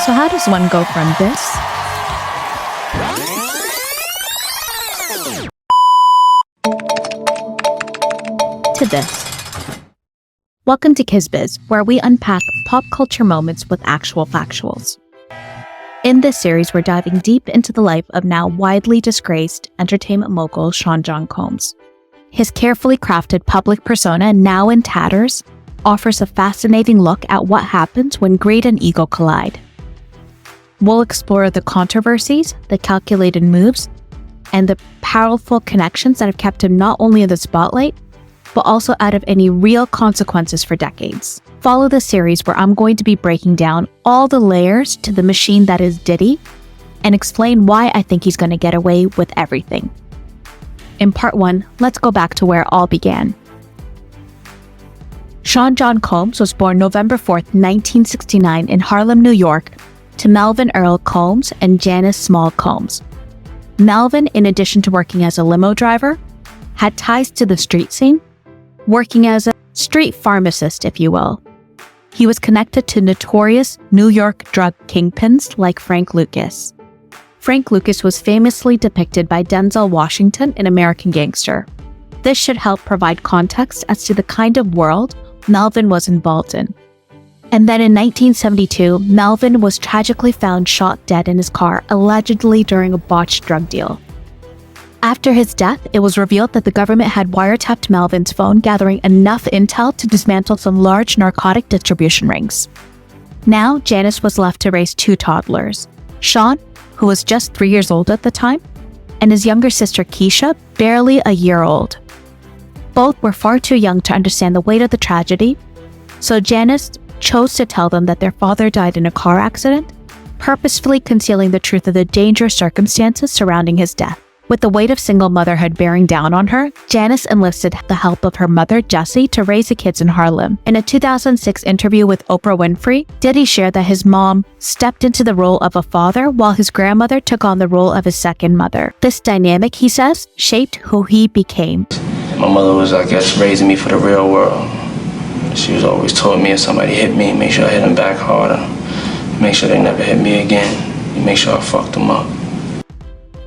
So how does one go from this to this? Welcome to Kizbiz, where we unpack pop culture moments with actual factuals. In this series, we're diving deep into the life of now widely disgraced entertainment mogul Sean John Combs. His carefully crafted public persona, now in tatters, offers a fascinating look at what happens when greed and ego collide. We'll explore the controversies, the calculated moves, and the powerful connections that have kept him not only in the spotlight, but also out of any real consequences for decades. Follow the series where I'm going to be breaking down all the layers to the machine that is Diddy and explain why I think he's going to get away with everything. In part 1, let's go back to where it all began. Sean John Combs was born November 4th, 1969 in Harlem, New York, to Melvin Earl Combs and Janice Small Combs. Melvin, in addition to working as a limo driver, had ties to the street scene, working as a street pharmacist, if you will. He was connected to notorious New York drug kingpins like Frank Lucas. Frank Lucas was famously depicted by Denzel Washington in American Gangster. This should help provide context as to the kind of world Melvin was involved in. And then in 1972, Melvin was tragically found shot dead in his car, allegedly during a botched drug deal. After his death, it was revealed that the government had wiretapped Melvin's phone, gathering enough intel to dismantle some large narcotic distribution rings. Now, Janice was left to raise 2 toddlers, Sean, who was just 3 years old at the time, and his younger sister Keisha, barely a year old. Both were far too young to understand the weight of the tragedy, so Janice chose to tell them that their father died in a car accident, purposefully concealing the truth of the dangerous circumstances surrounding his death. With the weight of single motherhood bearing down on her, Janice enlisted the help of her mother, Jessie, to raise the kids in Harlem. In a 2006 interview with Oprah Winfrey, Diddy shared that his mom stepped into the role of a father while his grandmother took on the role of his second mother. This dynamic, he says, shaped who he became. My mother was, I guess, raising me for the real world. She was always told me if somebody hit me, make sure I hit them back harder. Make sure they never hit me again. Make sure I fucked them up.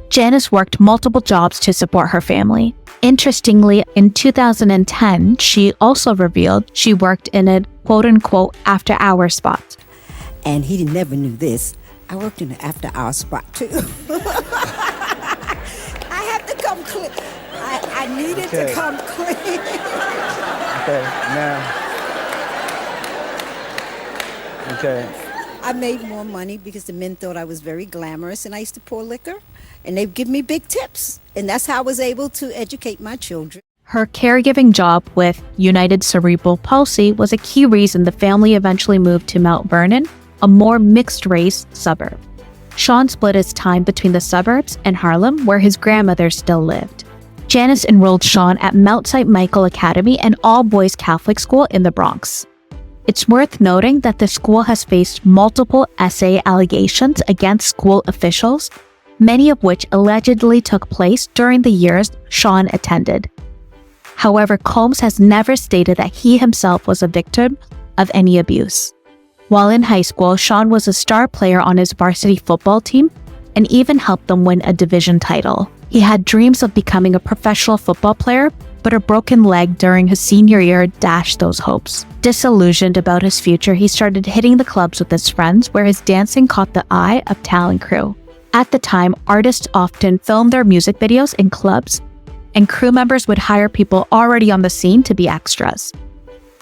Janice worked multiple jobs to support her family. Interestingly, in 2010, she also revealed she worked in a quote-unquote after-hours spot. And he never knew this. I worked in an after-hours spot, too. I had to come clean. I needed to come clean. Okay, now. Okay. I made more money because the men thought I was very glamorous, and I used to pour liquor, and they'd give me big tips. And that's how I was able to educate my children. Her caregiving job with United Cerebral Palsy was a key reason the family eventually moved to Mount Vernon, a more mixed-race suburb. Sean split his time between the suburbs and Harlem, where his grandmother still lived. Janice enrolled Sean at Mount St. Michael Academy, an all-boys Catholic school in the Bronx. It's worth noting that the school has faced multiple essay allegations against school officials, many of which allegedly took place during the years Sean attended. However, Combs has never stated that he himself was a victim of any abuse. While in high school, Sean was a star player on his varsity football team and even helped them win a division title. He had dreams of becoming a professional football player, but a broken leg during his senior year dashed those hopes. Disillusioned about his future, he started hitting the clubs with his friends, where his dancing caught the eye of talent crew. At the time, artists often filmed their music videos in clubs, and crew members would hire people already on the scene to be extras.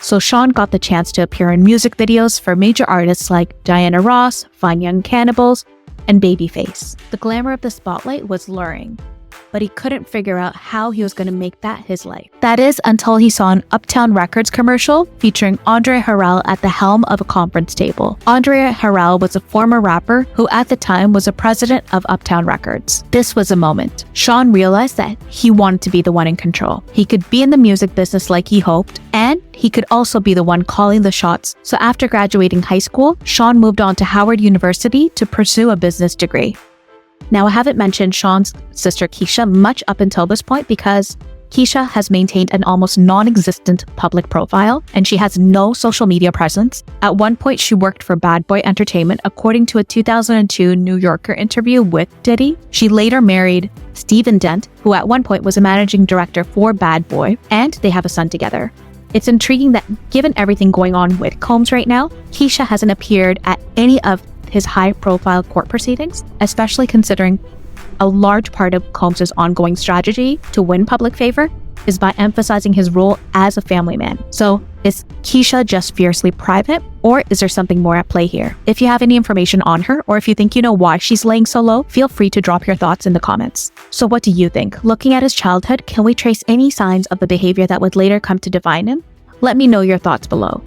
So Sean got the chance to appear in music videos for major artists like Diana Ross, Fine Young Cannibals, and Babyface. The glamour of the spotlight was luring, but he couldn't figure out how he was going to make that his life. That is, until he saw an Uptown Records commercial featuring Andre Harrell at the helm of a conference table. Andre Harrell was a former rapper who at the time was a president of Uptown Records. This was a moment. Sean realized that he wanted to be the one in control. He could be in the music business like he hoped, and he could also be the one calling the shots. So after graduating high school, Sean moved on to Howard University to pursue a business degree. Now, I haven't mentioned Sean's sister Keisha much up until this point because Keisha has maintained an almost non-existent public profile, and she has no social media presence. At one point, she worked for Bad Boy Entertainment, according to a 2002 New Yorker interview with Diddy. She later married Stephen Dent, who at one point was a managing director for Bad Boy, and they have a son together. It's intriguing that given everything going on with Combs right now, Keisha hasn't appeared at any of his high-profile court proceedings, especially considering a large part of Combs' ongoing strategy to win public favor is by emphasizing his role as a family man. So, is Keisha just fiercely private, or is there something more at play here? If you have any information on her, or if you think you know why she's laying so low, feel free to drop your thoughts in the comments. So what do you think? Looking at his childhood, can we trace any signs of the behavior that would later come to define him? Let me know your thoughts below.